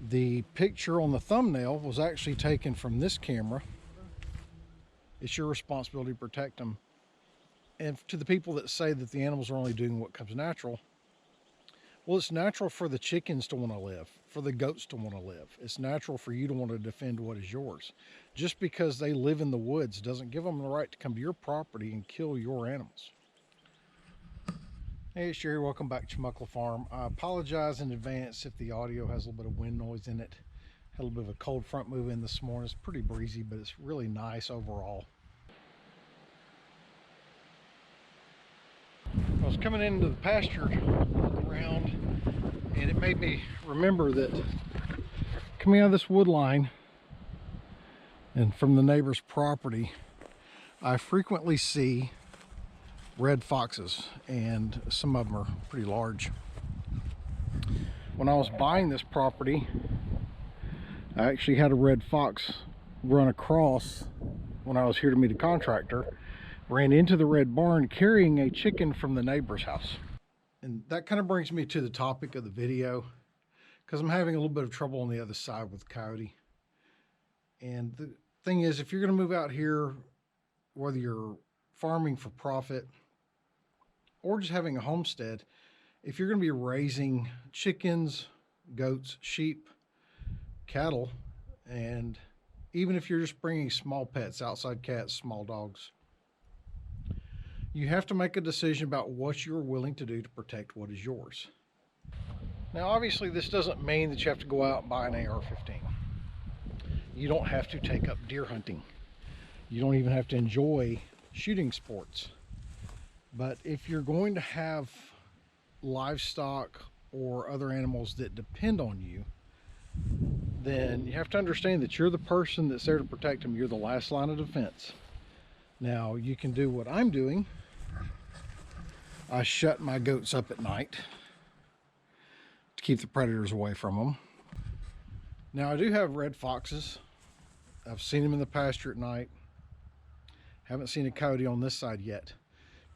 The picture on the thumbnail was actually taken from this camera. It's your responsibility to protect them. And to the people that say that the animals are only doing what comes natural, well, it's natural for the chickens to want to live, for the goats to want to live. It's natural for you to want to defend what is yours. Just because they live in the woods doesn't give them the right to come to your property and kill your animals. Hey, it's Jerry. Welcome back to Chumuckla Farm. I apologize in advance if the audio has a little bit of wind noise in it. Had a little bit of a cold front move in this morning. It's pretty breezy, but it's really nice overall. I was coming into the pasture around, and it made me remember that coming out of this wood line and from the neighbor's property, I frequently see red foxes, and some of them are pretty large. When I was buying this property, I actually had a red fox run across when I was here to meet a contractor, ran into the red barn carrying a chicken from the neighbor's house. And that kind of brings me to the topic of the video, because I'm having a little bit of trouble on the other side with coyote. And the thing is, if you're going to move out here, whether you're farming for profit or just having a homestead, if you're going to be raising chickens, goats, sheep, cattle, and even if you're just bringing small pets, outside cats, small dogs, you have to make a decision about what you're willing to do to protect what is yours. Now, obviously, this doesn't mean that you have to go out and buy an AR-15. You don't have to take up deer hunting. You don't even have to enjoy shooting sports. But if you're going to have livestock or other animals that depend on you, then you have to understand that you're the person that's there to protect them. You're the last line of defense. Now, you can do what I'm doing. I shut my goats up at night to keep the predators away from them. Now, I do have red foxes. I've seen them in the pasture at night. Haven't seen a coyote on this side yet.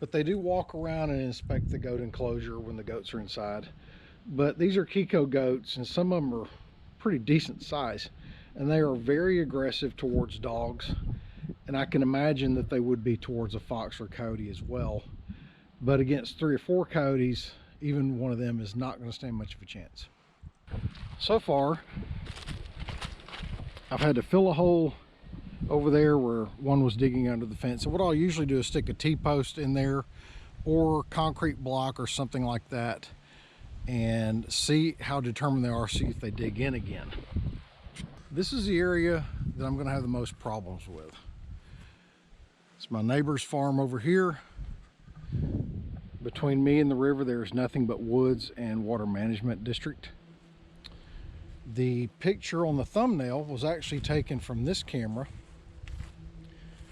But they do walk around and inspect the goat enclosure when the goats are inside. But these are Kiko goats, and some of them are pretty decent size. And they are very aggressive towards dogs. And I can imagine that they would be towards a fox or coyote as well. But against 3 or 4 coyotes, even one of them is not going to stand much of a chance. So far, I've had to fill a hole over there where one was digging under the fence. And what I'll usually do is stick a T-post in there or concrete block or something like that and see how determined they are, see if they dig in again. This is the area that I'm going to have the most problems with. It's my neighbor's farm over here. Between me and the river, there's nothing but woods and water management district. The picture on the thumbnail was actually taken from this camera,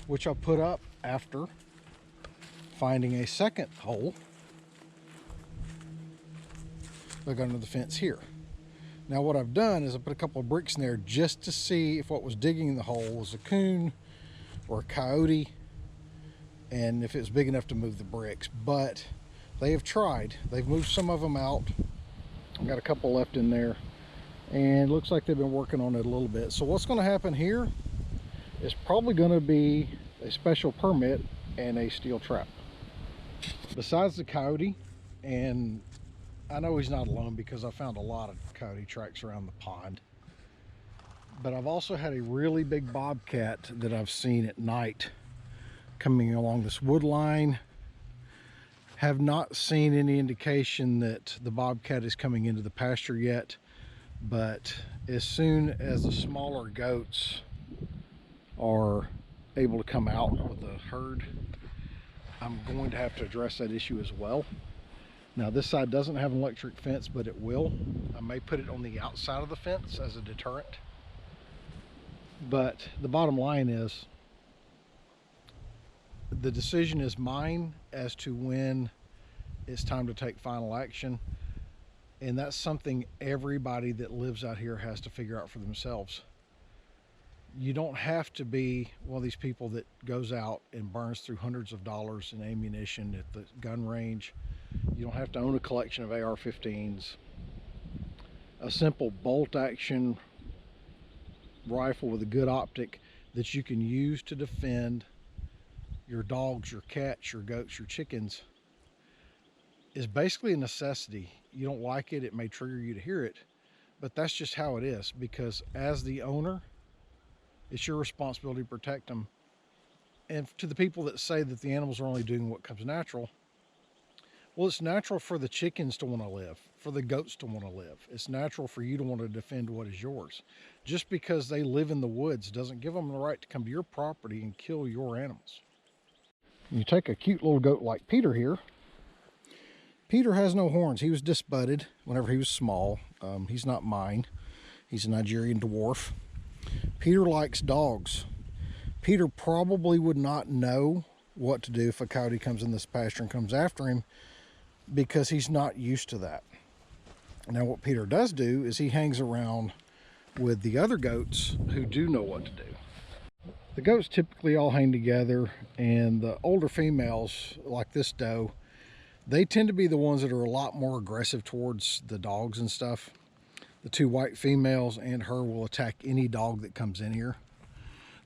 which I'll put up after finding a second hole dug under the fence here. Now, what I've done is I put a couple of bricks in there just to see if what was digging the hole was a coon or a coyote, and if it was big enough to move the bricks. But they have tried. They've moved some of them out. I've got a couple left in there, and it looks like they've been working on it a little bit. So what's going to happen here is probably going to be a special permit and a steel trap. Besides the coyote, and I know he's not alone because I found a lot of coyote tracks around the pond, but I've also had a really big bobcat that I've seen at night coming along this wood line. Have not seen any indication that the bobcat is coming into the pasture yet, but as soon as the smaller goats are able to come out with the herd, I'm going to have to address that issue as well. Now, this side doesn't have an electric fence, but it will. I may put it on the outside of the fence as a deterrent. But the bottom line is, the decision is mine as to when it's time to take final action. And that's something everybody that lives out here has to figure out for themselves. You don't have to be one of these people that goes out and burns through hundreds of dollars in ammunition at the gun range. You don't have to own a collection of AR-15s. a simple bolt action rifle with a good optic that you can use to defend your dogs, your cats, your goats, your chickens is basically a necessity. You don't like it, it may trigger you to hear it, but that's just how it is, because as the owner, it's your responsibility to protect them. And to the people that say that the animals are only doing what comes natural, well, it's natural for the chickens to want to live, for the goats to want to live. It's natural for you to want to defend what is yours. Just because they live in the woods doesn't give them the right to come to your property and kill your animals. You take a cute little goat like Peter here. Peter has no horns. He was disbudded whenever he was small. He's not mine. He's a Nigerian dwarf. Peter likes dogs. Peter probably would not know what to do if a coyote comes in this pasture and comes after him, because he's not used to that. Now what Peter does do is he hangs around with the other goats who do know what to do. The goats typically all hang together, and the older females, like this doe, they tend to be the ones that are a lot more aggressive towards the dogs and stuff. The two white females and her will attack any dog that comes in here.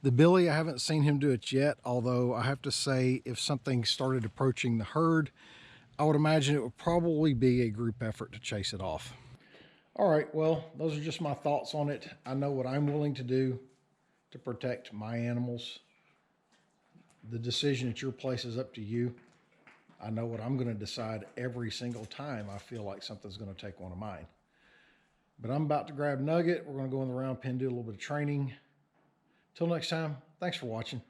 The Billy, I haven't seen him do it yet, although I have to say if something started approaching the herd, I would imagine it would probably be a group effort to chase it off. All right, well, those are just my thoughts on it. I know what I'm willing to do to protect my animals. The decision at your place is up to you. I know what I'm going to decide every single time I feel like something's going to take one of mine. But I'm about to grab Nugget. We're going to go in the round pen, do a little bit of training. Till next time, thanks for watching.